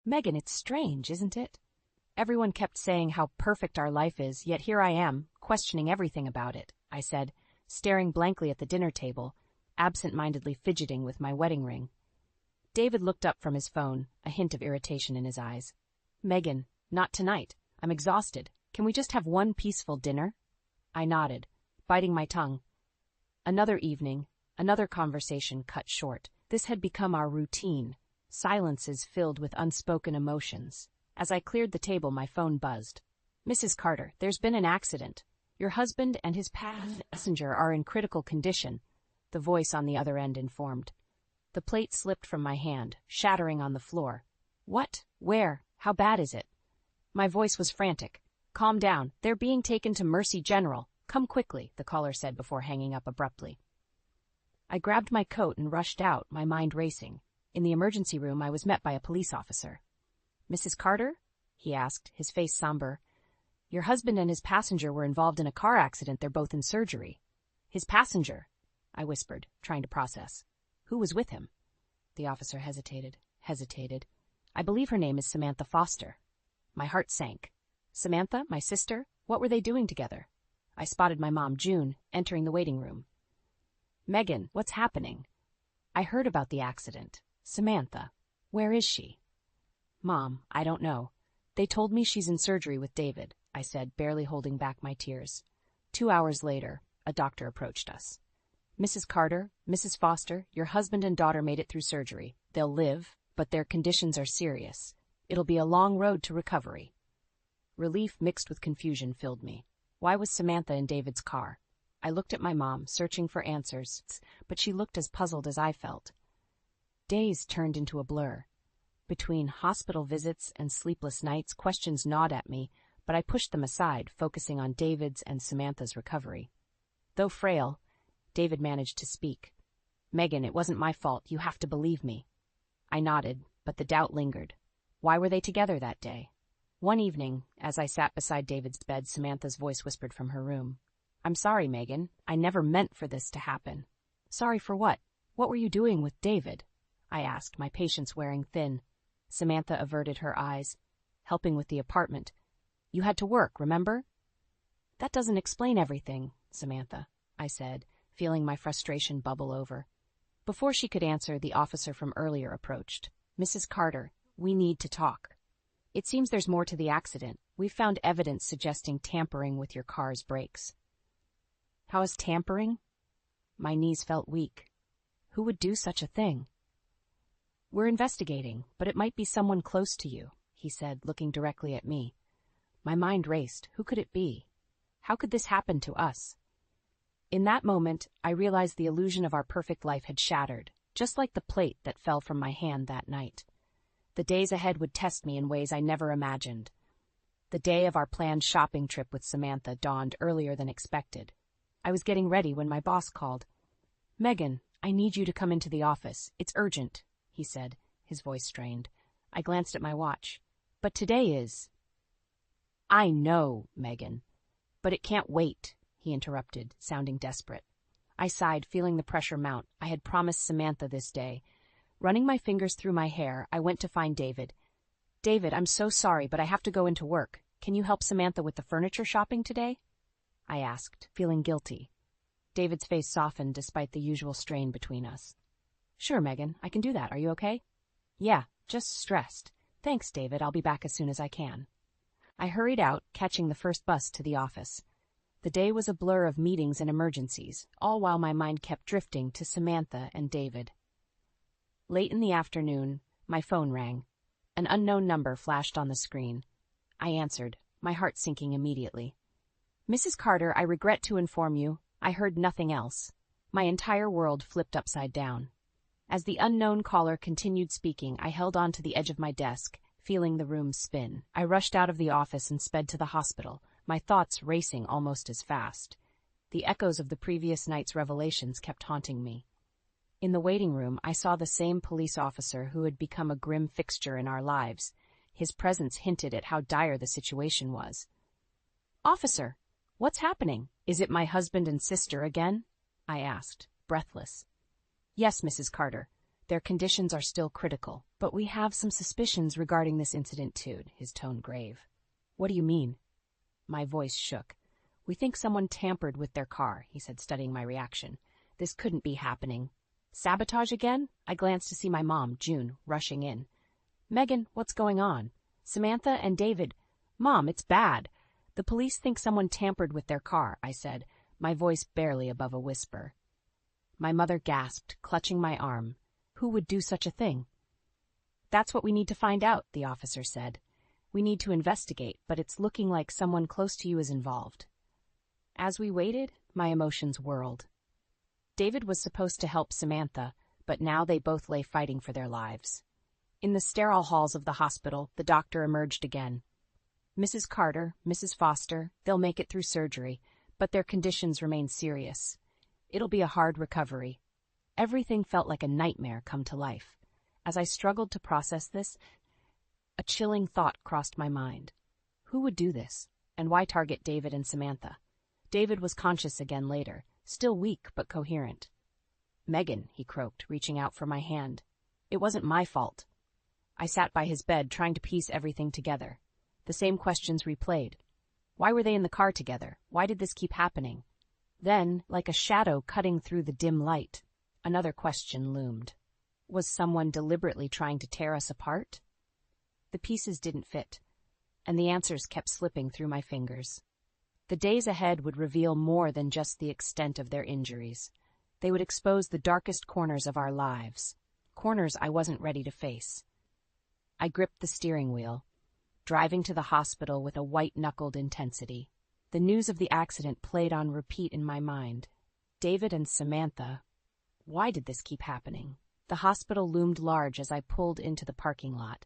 Megan, it's strange, isn't it? Everyone kept saying how perfect our life is, yet here I am, questioning everything about it, I said, staring blankly at the dinner table, absent-mindedly fidgeting with my wedding ring. David looked up from his phone, a hint of irritation in his eyes. Megan, not tonight. I'm exhausted. Can we just have one peaceful dinner? I nodded, biting my tongue. Another evening, another conversation cut short. This had become our routine, silences filled with unspoken emotions. As I cleared the table, my phone buzzed. Mrs. Carter, there's been an accident. Your husband and his passenger are in critical condition, the voice on the other end informed. The plate slipped from my hand, shattering on the floor. What? Where? How bad is it? My voice was frantic. Calm down. They're being taken to Mercy General. Come quickly, the caller said before hanging up abruptly. I grabbed my coat and rushed out, my mind racing. In the emergency room, I was met by a police officer. Mrs. Carter? He asked, his face somber. Your husband and his passenger were involved in a car accident. They're both in surgery. His passenger? I whispered, trying to process. Who was with him? The officer hesitated. I believe her name is Samantha Foster. My heart sank. Samantha, my sister? What were they doing together? I spotted my mom, June, entering the waiting room. Megan, what's happening? I heard about the accident. Samantha, where is she? Mom, I don't know. They told me she's in surgery with David, I said, barely holding back my tears. 2 hours later, a doctor approached us. Mrs. Carter, Mrs. Foster, your husband and daughter made it through surgery. They'll live, but their conditions are serious. It'll be a long road to recovery. Relief mixed with confusion filled me. Why was Samantha in David's car? I looked at my mom, searching for answers, but she looked as puzzled as I felt. Days turned into a blur. Between hospital visits and sleepless nights, questions gnawed at me, but I pushed them aside, focusing on David's and Samantha's recovery. Though frail, David managed to speak. Megan, it wasn't my fault. You have to believe me. I nodded, but the doubt lingered. Why were they together that day? One evening, as I sat beside David's bed, Samantha's voice whispered from her room. I'm sorry, Megan. I never meant for this to happen. Sorry for what? What were you doing with David? I asked, my patience wearing thin. Samantha averted her eyes. Helping with the apartment. You had to work, remember? That doesn't explain everything, Samantha, I said, feeling my frustration bubble over. Before she could answer, the officer from earlier approached. Mrs. Carter, we need to talk. It seems there's more to the accident. We've found evidence suggesting tampering with your car's brakes. How is tampering? My knees felt weak. Who would do such a thing? We're investigating, but it might be someone close to you, he said, looking directly at me. My mind raced. Who could it be? How could this happen to us? In that moment, I realized the illusion of our perfect life had shattered, just like the plate that fell from my hand that night. The days ahead would test me in ways I never imagined. The day of our planned shopping trip with Samantha dawned earlier than expected. I was getting ready when my boss called. Megan, I need you to come into the office. It's urgent, he said, his voice strained. I glanced at my watch. But today is... I know, Megan. But it can't wait, he interrupted, sounding desperate. I sighed, feeling the pressure mount. I had promised Samantha this day. Running my fingers through my hair, I went to find David. David, I'm so sorry, but I have to go into work. Can you help Samantha with the furniture shopping today? I asked, feeling guilty. David's face softened despite the usual strain between us. Sure, Megan, I can do that. Are you okay? Yeah, just stressed. Thanks, David. I'll be back as soon as I can. I hurried out, catching the first bus to the office. The day was a blur of meetings and emergencies, all while my mind kept drifting to Samantha and David. Late in the afternoon, my phone rang. An unknown number flashed on the screen. I answered, my heart sinking immediately. Mrs. Carter, I regret to inform you, I heard nothing else. My entire world flipped upside down. As the unknown caller continued speaking, I held on to the edge of my desk, feeling the room spin. I rushed out of the office and sped to the hospital, my thoughts racing almost as fast. The echoes of the previous night's revelations kept haunting me. In the waiting room, I saw the same police officer who had become a grim fixture in our lives. His presence hinted at how dire the situation was. Officer, what's happening? Is it my husband and sister again? I asked, breathless. Yes, Mrs. Carter. Their conditions are still critical, but we have some suspicions regarding this incident too, his tone grave. What do you mean? My voice shook. We think someone tampered with their car, he said, studying my reaction. This couldn't be happening. Sabotage again? I glanced to see my mom, June, rushing in. Megan, what's going on? Samantha and David. Mom, it's bad. The police think someone tampered with their car, I said, my voice barely above a whisper. My mother gasped, clutching my arm. Who would do such a thing? That's what we need to find out, the officer said. We need to investigate, but it's looking like someone close to you is involved. As we waited, my emotions whirled. David was supposed to help Samantha, but now they both lay fighting for their lives. In the sterile halls of the hospital, the doctor emerged again. Mrs. Carter, Mrs. Foster, they'll make it through surgery, but their conditions remain serious. It'll be a hard recovery. Everything felt like a nightmare come to life. As I struggled to process this, a chilling thought crossed my mind. Who would do this, and why target David and Samantha? David was conscious again later, still weak but coherent. Megan, he croaked, reaching out for my hand. It wasn't my fault. I sat by his bed, trying to piece everything together. The same questions replayed. Why were they in the car together? Why did this keep happening? Then, like a shadow cutting through the dim light, another question loomed. Was someone deliberately trying to tear us apart? The pieces didn't fit, and the answers kept slipping through my fingers. The days ahead would reveal more than just the extent of their injuries. They would expose the darkest corners of our lives, corners I wasn't ready to face. I gripped the steering wheel, driving to the hospital with a white-knuckled intensity. The news of the accident played on repeat in my mind. David and Samantha. Why did this keep happening? The hospital loomed large as I pulled into the parking lot.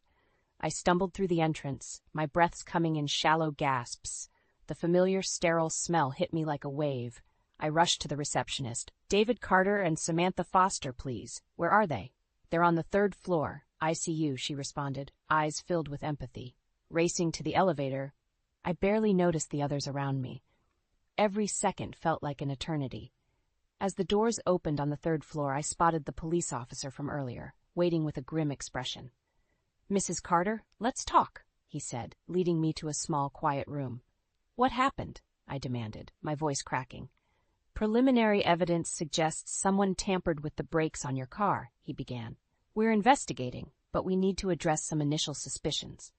I stumbled through the entrance, my breaths coming in shallow gasps. The familiar sterile smell hit me like a wave. I rushed to the receptionist. David Carter and Samantha Foster, please. Where are they? They're on the 3rd floor. ICU, she responded, eyes filled with empathy. Racing to the elevator, I barely noticed the others around me. Every second felt like an eternity. As the doors opened on the 3rd floor, I spotted the police officer from earlier, waiting with a grim expression. Mrs. Carter, let's talk, he said, leading me to a small, quiet room. What happened? I demanded, my voice cracking. Preliminary evidence suggests someone tampered with the brakes on your car, he began. We're investigating, but we need to address some initial suspicions.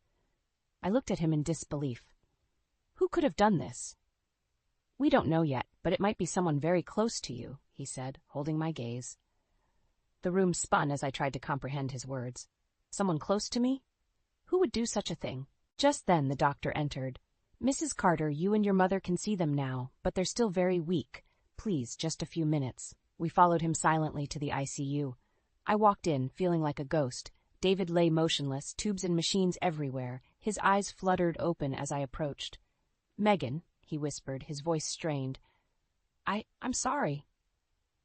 I looked at him in disbelief. Who could have done this? We don't know yet, but it might be someone very close to you, he said, holding my gaze. The room spun as I tried to comprehend his words. Someone close to me? Who would do such a thing? Just then the doctor entered. Mrs. Carter, you and your mother can see them now, but they're still very weak. Please, just a few minutes. We followed him silently to the ICU. I walked in, feeling like a ghost. David lay motionless, tubes and machines everywhere. His eyes fluttered open as I approached. Megan, he whispered, his voice strained. I'm sorry.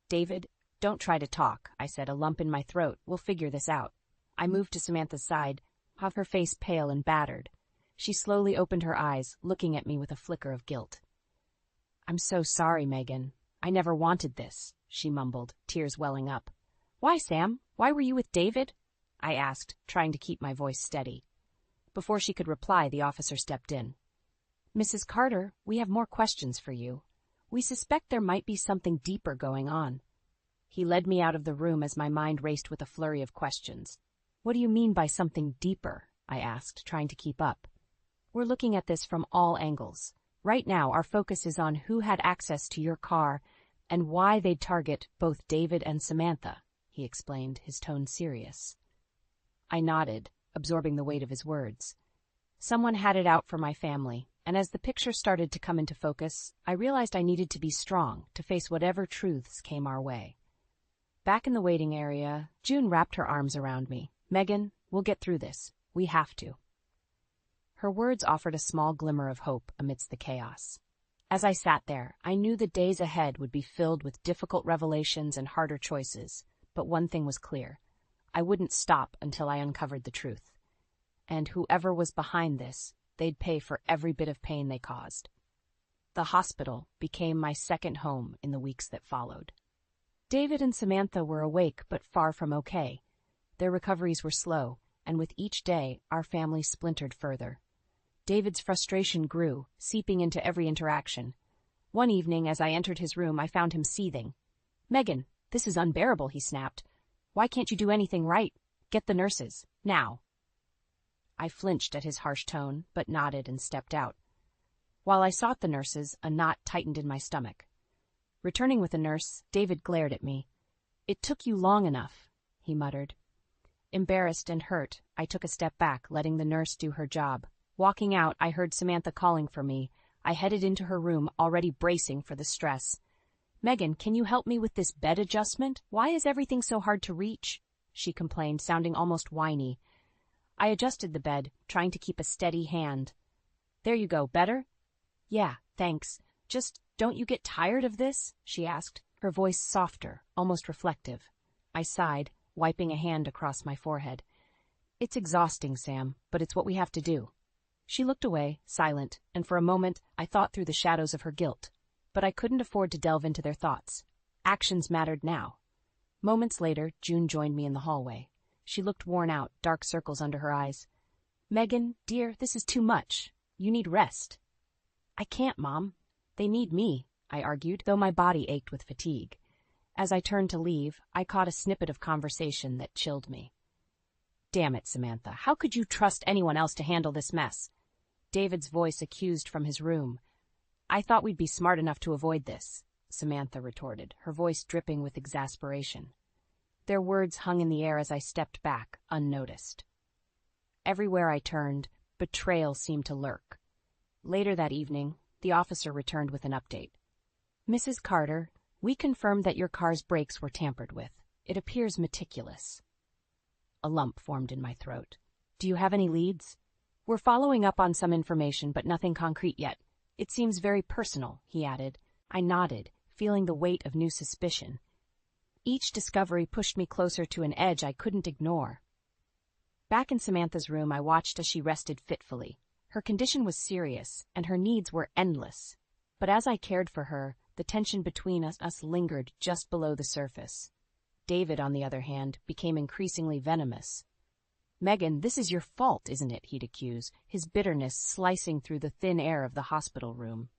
David, don't try to talk, I said, a lump in my throat. We'll figure this out. I moved to Samantha's side, her face pale and battered. She slowly opened her eyes, looking at me with a flicker of guilt. I'm so sorry, Megan. I never wanted this, she mumbled, tears welling up. Why, Sam? Why were you with David? I asked, trying to keep my voice steady. Before she could reply, the officer stepped in. Mrs. Carter, we have more questions for you. We suspect there might be something deeper going on. He led me out of the room as my mind raced with a flurry of questions. What do you mean by something deeper? I asked, trying to keep up. We're looking at this from all angles. Right now, our focus is on who had access to your car and why they'd target both David and Samantha, he explained, his tone serious. I nodded, absorbing the weight of his words. Someone had it out for my family, and as the picture started to come into focus, I realized I needed to be strong to face whatever truths came our way. Back in the waiting area, June wrapped her arms around me. Megan, we'll get through this. We have to. Her words offered a small glimmer of hope amidst the chaos. As I sat there, I knew the days ahead would be filled with difficult revelations and harder choices, but one thing was clear. I wouldn't stop until I uncovered the truth. And whoever was behind this, they'd pay for every bit of pain they caused. The hospital became my second home in the weeks that followed. David and Samantha were awake but far from okay. Their recoveries were slow, and with each day, our family splintered further. David's frustration grew, seeping into every interaction. One evening, as I entered his room, I found him seething. "Megan, this is unbearable," he snapped. "Why can't you do anything right? Get the nurses, now." I flinched at his harsh tone, but nodded and stepped out. While I sought the nurses, a knot tightened in my stomach. Returning with a nurse, David glared at me. "It took you long enough," he muttered. Embarrassed and hurt, I took a step back, letting the nurse do her job. Walking out, I heard Samantha calling for me. I headed into her room, already bracing for the stress. "Megan, can you help me with this bed adjustment? Why is everything so hard to reach?" she complained, sounding almost whiny. I adjusted the bed, trying to keep a steady hand. "There you go, better?" "Yeah, thanks. Just, don't you get tired of this?" she asked, her voice softer, almost reflective. I sighed, wiping a hand across my forehead. "It's exhausting, Sam, but it's what we have to do." She looked away, silent, and for a moment I thought through the shadows of her guilt. But I couldn't afford to delve into their thoughts. Actions mattered now. Moments later, June joined me in the hallway. She looked worn out, dark circles under her eyes. "Megan, dear, this is too much. You need rest." "I can't, Mom. They need me," I argued, though my body ached with fatigue. As I turned to leave, I caught a snippet of conversation that chilled me. "Damn it, Samantha, how could you trust anyone else to handle this mess?" David's voice accused from his room. "I thought we'd be smart enough to avoid this," Samantha retorted, her voice dripping with exasperation. Their words hung in the air as I stepped back, unnoticed. Everywhere I turned, betrayal seemed to lurk. Later that evening, the officer returned with an update. "Mrs. Carter, we confirmed that your car's brakes were tampered with. It appears meticulous." A lump formed in my throat. "Do you have any leads?" "We're following up on some information, but nothing concrete yet. It seems very personal," he added. I nodded, feeling the weight of new suspicion. Each discovery pushed me closer to an edge I couldn't ignore. Back in Samantha's room, I watched as she rested fitfully. Her condition was serious, and her needs were endless. But as I cared for her, the tension between us lingered just below the surface. David, on the other hand, became increasingly venomous. "Megan, this is your fault, isn't it?" he'd accuse, his bitterness slicing through the thin air of the hospital room.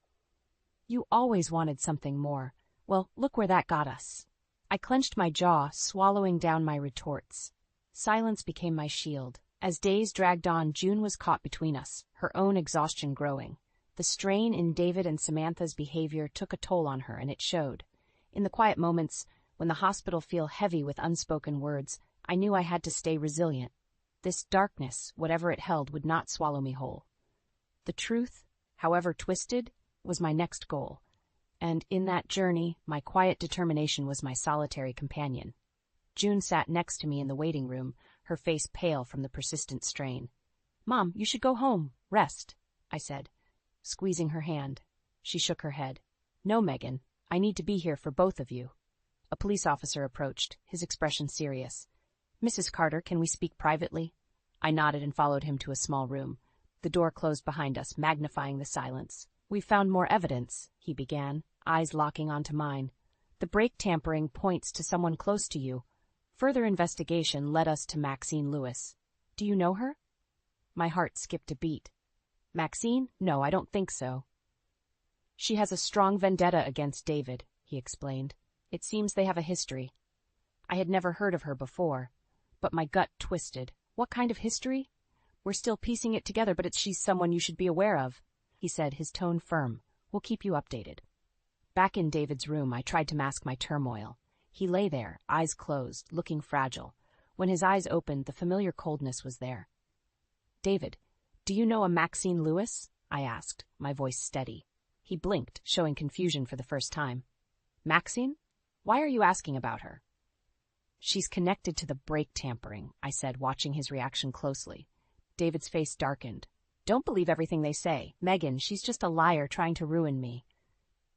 "You always wanted something more. Well, look where that got us." I clenched my jaw, swallowing down my retorts. Silence became my shield. As days dragged on, June was caught between us, her own exhaustion growing. The strain in David and Samantha's behavior took a toll on her, and it showed. In the quiet moments, when the hospital felt heavy with unspoken words, I knew I had to stay resilient. This darkness, whatever it held, would not swallow me whole. The truth, however twisted, was my next goal. And in that journey, my quiet determination was my solitary companion. June sat next to me in the waiting room, her face pale from the persistent strain. "Mom, you should go home. Rest," I said, squeezing her hand. She shook her head. "No, Megan, I need to be here for both of you." A police officer approached, his expression serious. "Mrs. Carter, can we speak privately?" I nodded and followed him to a small room. The door closed behind us, magnifying the silence. "We've found more evidence," he began, eyes locking onto mine. "The brake tampering points to someone close to you. Further investigation led us to Maxine Lewis. Do you know her?" My heart skipped a beat. "Maxine? No, I don't think so." "She has a strong vendetta against David," he explained. "It seems they have a history." I had never heard of her before, but my gut twisted. What kind of history? "We're still piecing it together, but she's someone you should be aware of," he said, his tone firm. "We'll keep you updated." Back in David's room, I tried to mask my turmoil. He lay there, eyes closed, looking fragile. When his eyes opened, the familiar coldness was there. "David, do you know a Maxine Lewis?" I asked, my voice steady. He blinked, showing confusion for the first time. "Maxine? Why are you asking about her?" "She's connected to the brake tampering," I said, watching his reaction closely. David's face darkened. "Don't believe everything they say. Megan, she's just a liar trying to ruin me."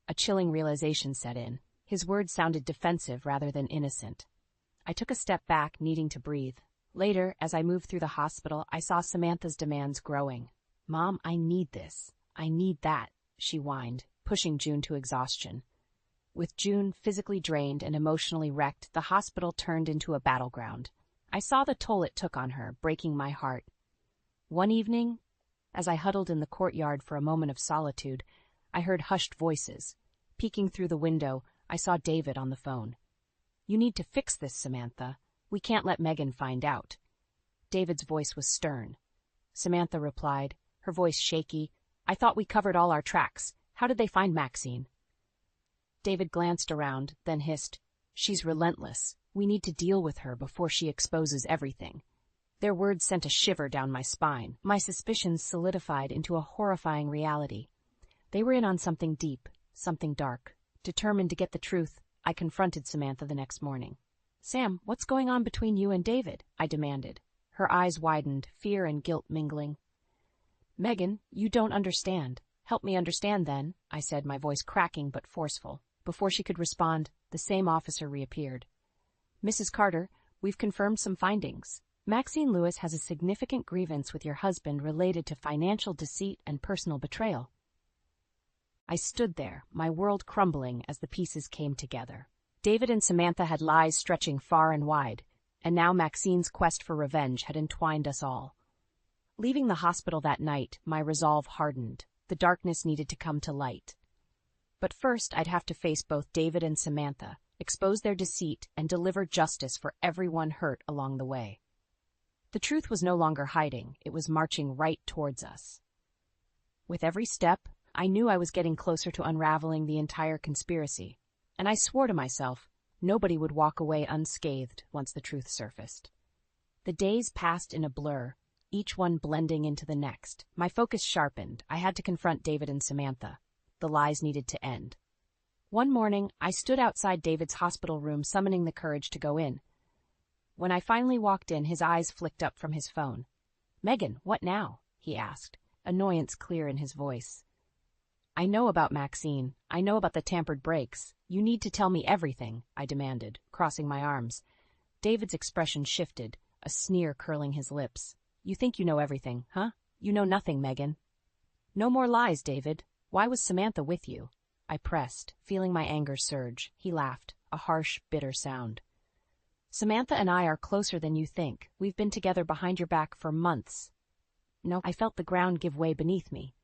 A chilling realization set in. His words sounded defensive rather than innocent. I took a step back, needing to breathe. Later, as I moved through the hospital, I saw Samantha's demands growing. "Mom, I need this. I need that," she whined, pushing June to exhaustion. With June physically drained and emotionally wrecked, the hospital turned into a battleground. I saw the toll it took on her, breaking my heart. One evening, as I huddled in the courtyard for a moment of solitude, I heard hushed voices. Peeking through the window, I saw David on the phone. "You need to fix this, Samantha. We can't let Megan find out." David's voice was stern. Samantha replied, her voice shaky, "I thought we covered all our tracks. How did they find Maxine?" David glanced around, then hissed, "She's relentless. We need to deal with her before she exposes everything." Their words sent a shiver down my spine. My suspicions solidified into a horrifying reality. They were in on something deep, something dark. Determined to get the truth, I confronted Samantha the next morning. "Sam, what's going on between you and David?" I demanded. Her eyes widened, fear and guilt mingling. "Megan, you don't understand." "Help me understand, then," I said, my voice cracking but forceful. Before she could respond, the same officer reappeared. "Mrs. Carter, we've confirmed some findings. Maxine Lewis has a significant grievance with your husband related to financial deceit and personal betrayal." I stood there, my world crumbling as the pieces came together. David and Samantha had lies stretching far and wide, and now Maxine's quest for revenge had entwined us all. Leaving the hospital that night, my resolve hardened. The darkness needed to come to light. But first, I'd have to face both David and Samantha, expose their deceit, and deliver justice for everyone hurt along the way. The truth was no longer hiding, it was marching right towards us. With every step, I knew I was getting closer to unraveling the entire conspiracy, and I swore to myself nobody would walk away unscathed once the truth surfaced. The days passed in a blur, each one blending into the next. My focus sharpened. I had to confront David and Samantha. The lies needed to end. One morning, I stood outside David's hospital room, summoning the courage to go in. When I finally walked in, his eyes flicked up from his phone. "Megan, what now?" he asked, annoyance clear in his voice. "I know about Maxine. I know about the tampered brakes. You need to tell me everything," I demanded, crossing my arms. David's expression shifted, a sneer curling his lips. "You think you know everything, huh? You know nothing, Megan." "No more lies, David. Why was Samantha with you?" I pressed, feeling my anger surge. He laughed, a harsh, bitter sound. "Samantha and I are closer than you think. We've been together behind your back for months." No, I felt the ground give way beneath me.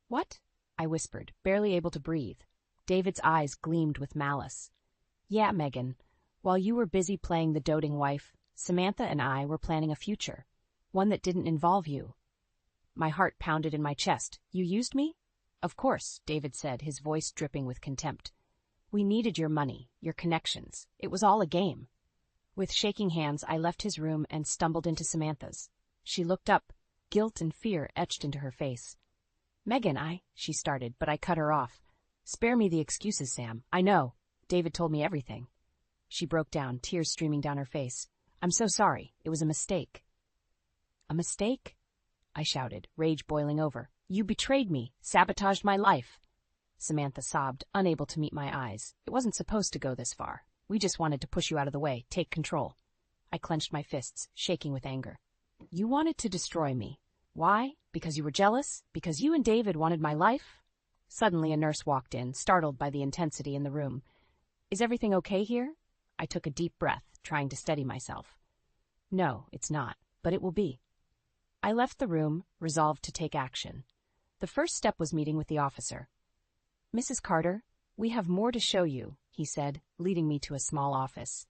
"What?" I whispered, barely able to breathe. David's eyes gleamed with malice. "Yeah, Megan. While you were busy playing the doting wife, Samantha and I were planning a future. One that didn't involve you." My heart pounded in my chest. "You used me?" "Of course," David said, his voice dripping with contempt. "We needed your money, your connections. It was all a game." With shaking hands, I left his room and stumbled into Samantha's. She looked up, guilt and fear etched into her face. "Megan, she started, but I cut her off. "Spare me the excuses, Sam. I know. David told me everything." She broke down, tears streaming down her face. "I'm so sorry. It was a mistake." "A mistake?" I shouted, rage boiling over. "You betrayed me, sabotaged my life." Samantha sobbed, unable to meet my eyes. "It wasn't supposed to go this far. We just wanted to push you out of the way, take control." I clenched my fists, shaking with anger. "You wanted to destroy me. Why? Because you were jealous? Because you and David wanted my life?" Suddenly a nurse walked in, startled by the intensity in the room. "Is everything okay here?" I took a deep breath, trying to steady myself. "No, it's not, but it will be." I left the room, resolved to take action. The first step was meeting with the officer. "Mrs. Carter, we have more to show you," he said, leading me to a small office.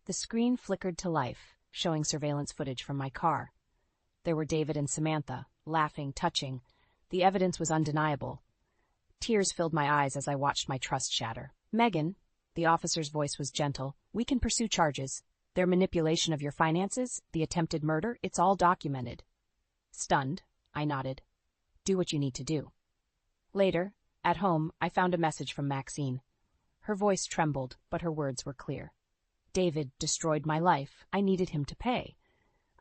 The screen flickered to life, showing surveillance footage from my car. There were David and Samantha, laughing, touching. The evidence was undeniable. Tears filled my eyes as I watched my trust shatter. "Megan," the officer's voice was gentle, "we can pursue charges. Their manipulation of your finances, the attempted murder, it's all documented." Stunned, I nodded. "Do what you need to do." Later, at home, I found a message from Maxine. Her voice trembled, but her words were clear. "David destroyed my life. I needed him to pay.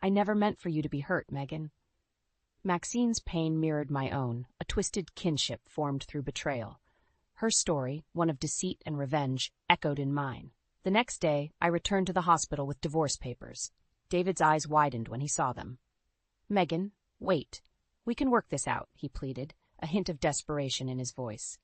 I never meant for you to be hurt, Megan." Maxine's pain mirrored my own. A twisted kinship formed through betrayal. Her story, one of deceit and revenge, echoed in mine. The next day, I returned to the hospital with divorce papers. David's eyes widened when he saw them. "Megan, wait. We can work this out," he pleaded, a hint of desperation in his voice.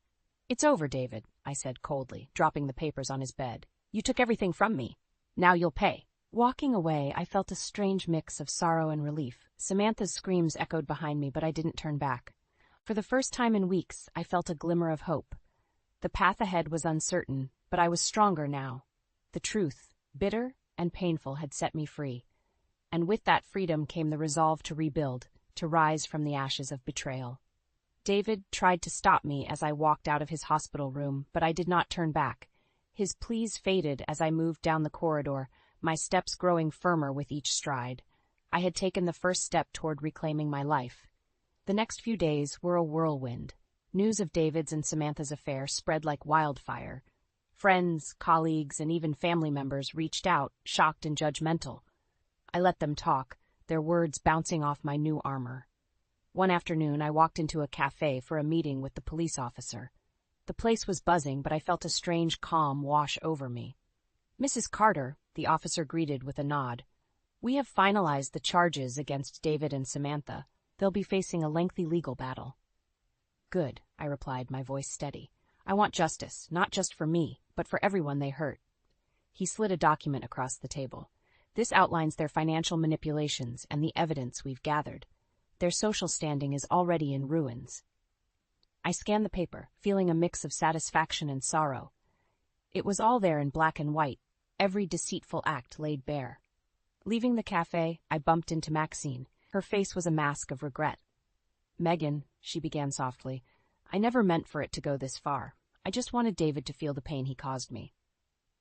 "It's over, David," I said coldly, dropping the papers on his bed. "You took everything from me. Now you'll pay." Walking away, I felt a strange mix of sorrow and relief. Samantha's screams echoed behind me, but I didn't turn back. For the first time in weeks, I felt a glimmer of hope. The path ahead was uncertain, but I was stronger now. The truth, bitter and painful, had set me free. And with that freedom came the resolve to rebuild, to rise from the ashes of betrayal. David tried to stop me as I walked out of his hospital room, but I did not turn back. His pleas faded as I moved down the corridor, my steps growing firmer with each stride. I had taken the first step toward reclaiming my life. The next few days were a whirlwind. News of David's and Samantha's affair spread like wildfire. Friends, colleagues, and even family members reached out, shocked and judgmental. I let them talk, their words bouncing off my new armor. One afternoon, I walked into a cafe for a meeting with the police officer. The place was buzzing, but I felt a strange calm wash over me. "Mrs. Carter," the officer greeted with a nod. "We have finalized the charges against David and Samantha. They'll be facing a lengthy legal battle." "Good," I replied, my voice steady. "I want justice, not just for me, but for everyone they hurt." He slid a document across the table. "This outlines their financial manipulations and the evidence we've gathered. Their social standing is already in ruins." I scanned the paper, feeling a mix of satisfaction and sorrow. It was all there in black and white, every deceitful act laid bare. Leaving the cafe, I bumped into Maxine. Her face was a mask of regret. "Megan," she began softly, "I never meant for it to go this far. I just wanted David to feel the pain he caused me."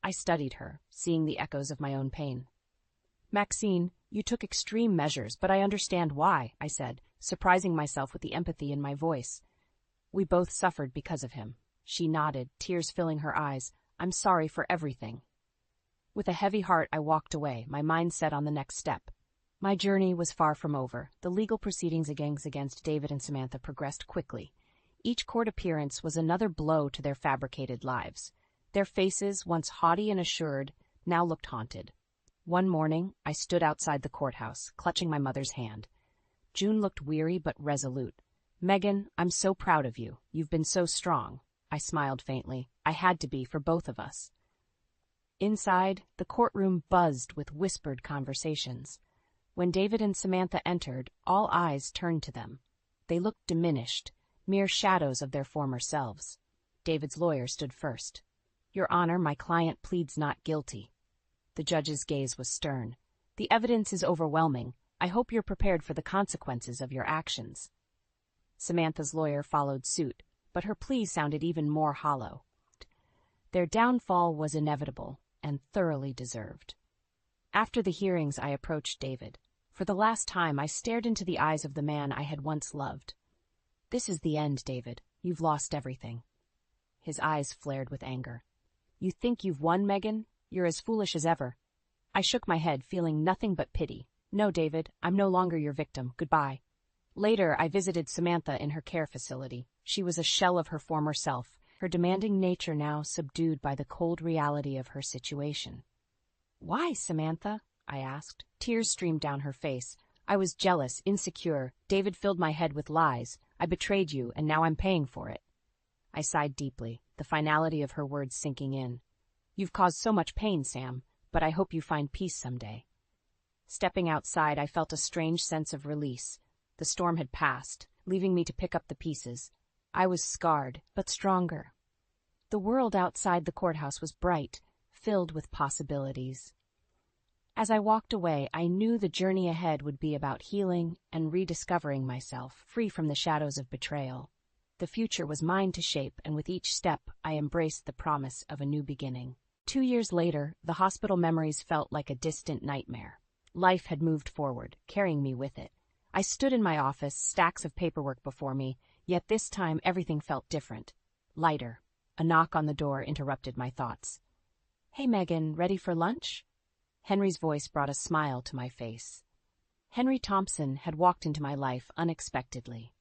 I studied her, seeing the echoes of my own pain. "Maxine, you took extreme measures, but I understand why," I said, surprising myself with the empathy in my voice. "We both suffered because of him." She nodded, tears filling her eyes. "I'm sorry for everything." With a heavy heart, I walked away, my mind set on the next step. My journey was far from over. The legal proceedings against David and Samantha progressed quickly. Each court appearance was another blow to their fabricated lives. Their faces, once haughty and assured, now looked haunted. One morning, I stood outside the courthouse, clutching my mother's hand. June looked weary but resolute. "Megan, I'm so proud of you. You've been so strong." I smiled faintly. I had to be for both of us. Inside, the courtroom buzzed with whispered conversations. When David and Samantha entered, all eyes turned to them. They looked diminished, mere shadows of their former selves. David's lawyer stood first. "Your Honor, my client pleads not guilty." The judge's gaze was stern. "The evidence is overwhelming. I hope you're prepared for the consequences of your actions." Samantha's lawyer followed suit, but her plea sounded even more hollow. Their downfall was inevitable and thoroughly deserved. After the hearings, I approached David. For the last time, I stared into the eyes of the man I had once loved. "This is the end, David. You've lost everything." His eyes flared with anger. "You think you've won, Megan? You're as foolish as ever." I shook my head, feeling nothing but pity. "No, David, I'm no longer your victim. Goodbye." Later, I visited Samantha in her care facility. She was a shell of her former self, her demanding nature now subdued by the cold reality of her situation. "Why, Samantha?" I asked. Tears streamed down her face. "I was jealous, insecure. David filled my head with lies. I betrayed you, and now I'm paying for it." I sighed deeply, the finality of her words sinking in. "You've caused so much pain, Sam, but I hope you find peace someday." Stepping outside, I felt a strange sense of release. The storm had passed, leaving me to pick up the pieces. I was scarred, but stronger. The world outside the courthouse was bright, filled with possibilities. As I walked away, I knew the journey ahead would be about healing and rediscovering myself, free from the shadows of betrayal. The future was mine to shape, and with each step, I embraced the promise of a new beginning. 2 years later, the hospital memories felt like a distant nightmare. Life had moved forward, carrying me with it. I stood in my office, stacks of paperwork before me, yet this time everything felt different, lighter. A knock on the door interrupted my thoughts. "Hey, Megan, ready for lunch?" Henry's voice brought a smile to my face. Henry Thompson had walked into my life unexpectedly.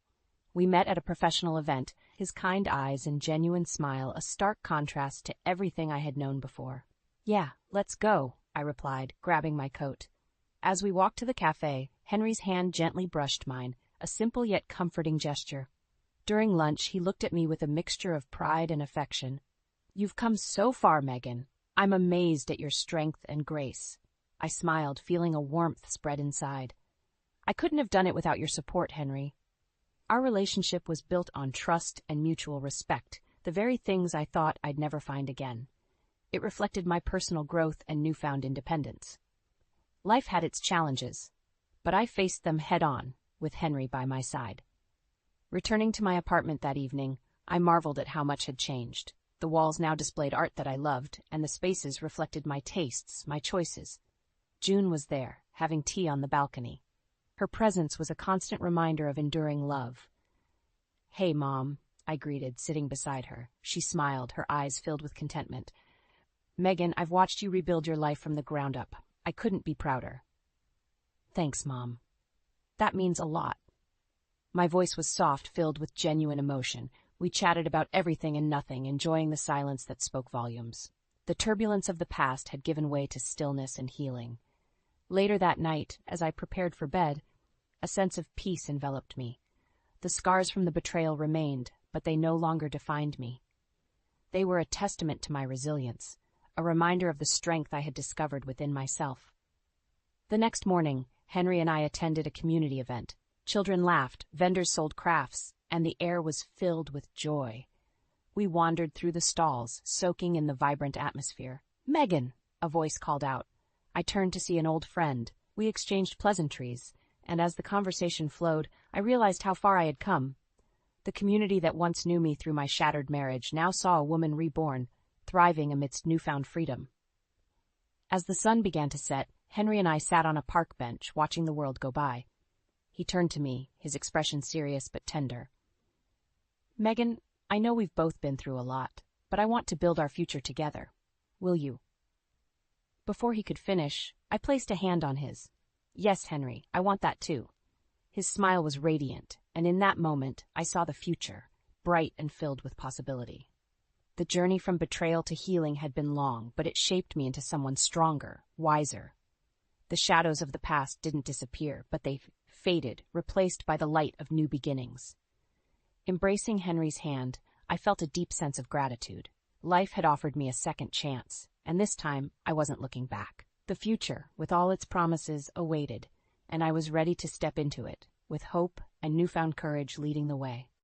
We met at a professional event, his kind eyes and genuine smile a stark contrast to everything I had known before. "Yeah, let's go," I replied, grabbing my coat. As we walked to the cafe, Henry's hand gently brushed mine, a simple yet comforting gesture. During lunch, he looked at me with a mixture of pride and affection. "You've come so far, Megan. I'm amazed at your strength and grace." I smiled, feeling a warmth spread inside. I couldn't have done it without your support, Henry. Our relationship was built on trust and mutual respect, the very things I thought I'd never find again. It reflected my personal growth and newfound independence. Life had its challenges, but I faced them head-on, with Henry by my side. Returning to my apartment that evening, I marveled at how much had changed. The walls now displayed art that I loved, and the spaces reflected my tastes, my choices. June was there, having tea on the balcony. Her presence was a constant reminder of enduring love. "Hey, Mom," I greeted, sitting beside her. She smiled, her eyes filled with contentment. "Megan, I've watched you rebuild your life from the ground up. I couldn't be prouder." "Thanks, Mom. That means a lot." My voice was soft, filled with genuine emotion. We chatted about everything and nothing, enjoying the silence that spoke volumes. The turbulence of the past had given way to stillness and healing. Later that night, as I prepared for bed, a sense of peace enveloped me. The scars from the betrayal remained, but they no longer defined me. They were a testament to my resilience, a reminder of the strength I had discovered within myself. The next morning, Henry and I attended a community event. Children laughed, vendors sold crafts, and the air was filled with joy. We wandered through the stalls, soaking in the vibrant atmosphere. "Megan!" a voice called out. I turned to see an old friend. We exchanged pleasantries, and as the conversation flowed, I realized how far I had come. The community that once knew me through my shattered marriage now saw a woman reborn, thriving amidst newfound freedom. As the sun began to set, Henry and I sat on a park bench, watching the world go by. He turned to me, his expression serious but tender. "Megan, I know we've both been through a lot, but I want to build our future together. Will you?" Before he could finish, I placed a hand on his. "Yes, Henry, I want that too." His smile was radiant, and in that moment, I saw the future, bright and filled with possibility. The journey from betrayal to healing had been long, but it shaped me into someone stronger, wiser. The shadows of the past didn't disappear, but they faded, replaced by the light of new beginnings. Embracing Henry's hand, I felt a deep sense of gratitude. Life had offered me a second chance, and this time I wasn't looking back. The future, with all its promises, awaited, and I was ready to step into it, with hope and newfound courage leading the way.